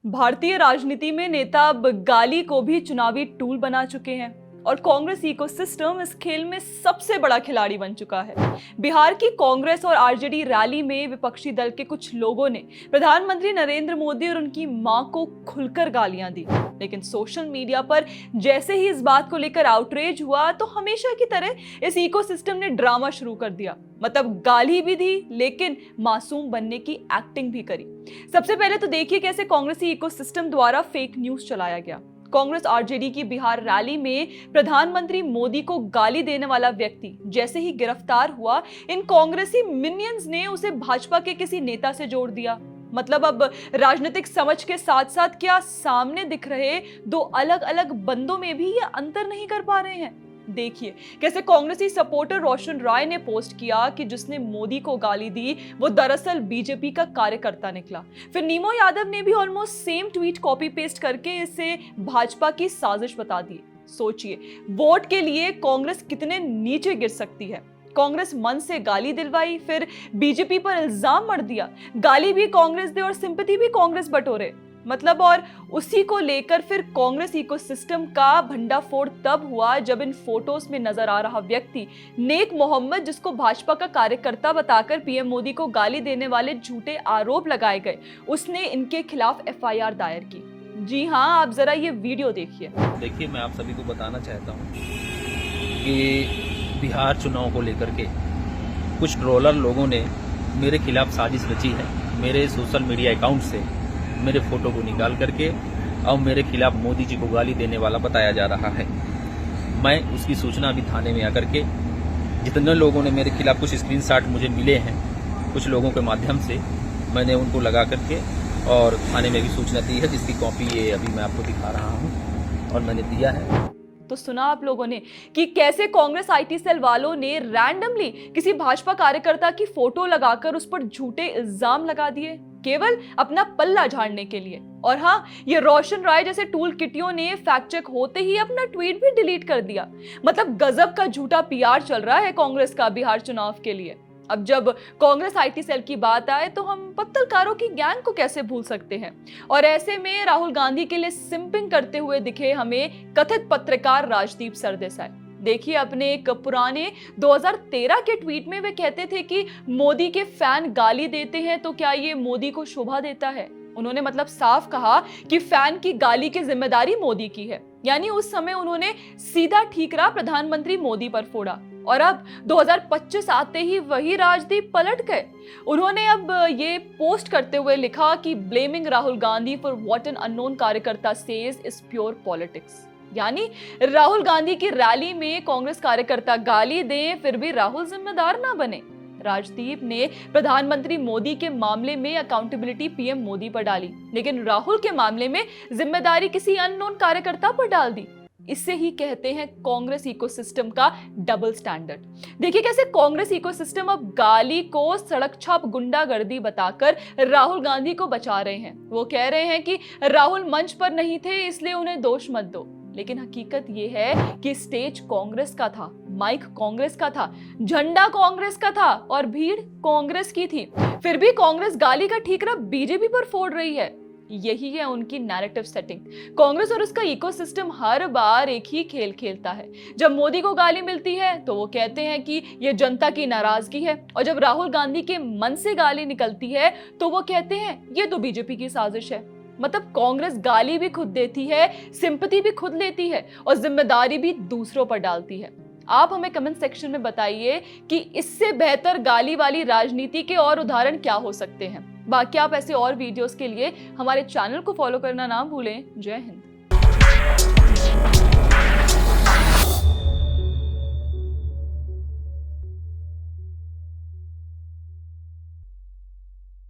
भारतीय राजनीति में नेता अब गाली को भी चुनावी टूल बना चुके हैं और कांग्रेस इकोसिस्टम इस खेल में सबसे बड़ा खिलाड़ी बन चुका है। बिहार की कांग्रेस और आरजेडी रैली में विपक्षी दल के कुछ लोगों ने प्रधानमंत्री नरेंद्र मोदी और उनकी मां को खुलकर गालियां दी, लेकिन सोशल मीडिया पर जैसे ही इस बात को लेकर आउटरेज हुआ तो हमेशा की तरह इस इकोसिस्टम ने ड्रामा शुरू कर दिया। मतलब गाली भी दी लेकिन मासूम बनने की एक्टिंग भी करी। सबसे पहले तो देखिए कैसे कांग्रेसी इकोसिस्टम द्वारा फेक न्यूज चलाया गया। कांग्रेस आरजेडी की बिहार रैली में प्रधानमंत्री मोदी को गाली देने वाला व्यक्ति जैसे ही गिरफ्तार हुआ, इन कांग्रेसी मिनियंस ने उसे भाजपा के किसी नेता से जोड़ दिया। मतलब अब राजनीतिक समझ के साथ साथ क्या सामने दिख रहे दो अलग अलग बंदों में भी ये अंतर नहीं कर पा रहे हैं। देखिए कैसे कांग्रेसी सपोर्टर रोशन राय ने पोस्ट किया कि जिसने मोदी को गाली दी वो दरअसल बीजेपी का कार्यकर्ता निकला। फिर नीमो यादव ने भी almost same tweet copy paste करके इसे भाजपा की साजिश बता दी। सोचिए वोट के लिए कांग्रेस कितने नीचे गिर सकती है। कांग्रेस मन से गाली दिलवाई, फिर बीजेपी पर इल्जाम मढ़ दिया, गाली भी कांग्रेस दे और सिंपैथी भी कांग्रेस बटोरे। मतलब और उसी को लेकर फिर कांग्रेस इकोसिस्टम का भंडाफोड़ तब हुआ जब इन फोटोज में नजर आ रहा व्यक्ति नेक मोहम्मद, जिसको भाजपा का कार्यकर्ता बताकर पीएम मोदी को गाली देने वाले झूठे आरोप लगाए गए, उसने इनके खिलाफ एफआईआर दायर की। जी हाँ, आप जरा ये वीडियो देखिए। मैं आप सभी को बताना चाहता हूँ कि बिहार चुनाव को लेकर के कुछ ट्रोलर लोगों ने मेरे खिलाफ साजिश रची है। मेरे सोशल मीडिया अकाउंट से मेरे फोटो को निकाल करके और मेरे खिलाफ मोदी जी को गाली देने वाला बताया जा रहा है। मैं उसकी सूचना अभी थाने में आकर के, जितने लोगों ने मेरे खिलाफ कुछ स्क्रीनशॉट मुझे मिले हैं कुछ लोगों के माध्यम से, मैंने उनको लगा करके और थाने में भी सूचना दी है, जिसकी कॉपी ये अभी मैं आपको दिखा रहा हूँ और मैंने दिया है। तो सुना आप लोगों ने कि कैसे कांग्रेस आईटी सेल वालों ने रैंडमली किसी भाजपा कार्यकर्ता की फोटो लगाकर उस पर झूठे इल्जाम लगा दिए, केवल अपना पल्ला झाड़ने के लिए। और हाँ, ये रोशन राय जैसे टूल किटियों ने फैक्ट चेक होते ही अपना ट्वीट भी डिलीट कर दिया। मतलब गजब का झूठा पीआर चल रहा है कांग्रेस का बिहार चुनाव के लिए। अब जब कांग्रेस आईटी सेल की बात आए तो हम पत्तलकारों की गैंग को कैसे भूल सकते हैं। और ऐसे में राहुल गांधी के लिए सिंपिंग करते हुए दिखे हमें कथित पत्रकार राजदीप सरदेसाई। देखिए अपने एक पुराने 2013 के ट्वीट में वे कहते थे कि मोदी के फैन गाली देते हैं तो क्या ये मोदी को शोभा देता है। उन्होंने मतलब साफ कहा कि फैन की गाली की जिम्मेदारी मोदी की है। यानी उस समय उन्होंने सीधा ठीकरा प्रधानमंत्री मोदी पर फोड़ा। और अब 2025 आते ही वही राजदीप पलट गए। उन्होंने अब ये पोस्ट करते हुए लिखा कि blaming Rahul Gandhi for what an unknown कार्यकर्ता सेज इज प्योर पॉलिटिक्स। यानी राहुल गांधी की रैली में कांग्रेस कार्यकर्ता गाली दें फिर भी राहुल जिम्मेदार ना बने। राजदीप ने प्रधानमंत्री मोदी के मामले में अकाउंटेबिलिटी पीएम मोदी पर डाली, लेकिन राहुल के मामले में जिम्मेदारी किसी अननोन कार्यकर्ता पर डाल दी। इसे ही कहते हैं कांग्रेस इकोसिस्टम का डबल स्टैंडर्ड। देखिए कैसे कांग्रेस इकोसिस्टम अब गाली को सड़क छाप गुंडागर्दी बताकर राहुल गांधी को बचा रहे हैं। वो कह रहे हैं कि राहुल मंच पर नहीं थे इसलिए उन्हें दोष मत दो, लेकिन हकीकत ये है कि स्टेज कांग्रेस का था, माइक कांग्रेस का था, झंडा कांग्रेस का था और भीड़ कांग्रेस की थी। फिर भी कांग्रेस गाली का ठीकरा बीजेपी पर फोड़ रही है। यही है उनकी नैरेटिव सेटिंग। कांग्रेस और उसका इकोसिस्टम हर बार एक ही खेल खेलता है। जब मोदी को गाली मिलती है तो वो कहते हैं कि ये जनता की नाराजगी है, और जब राहुल गांधी के मन से गाली निकलती है तो वो कहते हैं ये तो बीजेपी की साजिश है। मतलब कांग्रेस गाली भी खुद देती है, सिंपैथी भी खुद लेती है और जिम्मेदारी भी दूसरों पर डालती है। आप हमें कमेंट सेक्शन में बताइए कि इससे बेहतर गाली वाली राजनीति के और उदाहरण क्या हो सकते हैं। बाकी आप ऐसे और वीडियोस के लिए हमारे चैनल को फॉलो करना ना भूलें। जय हिंद।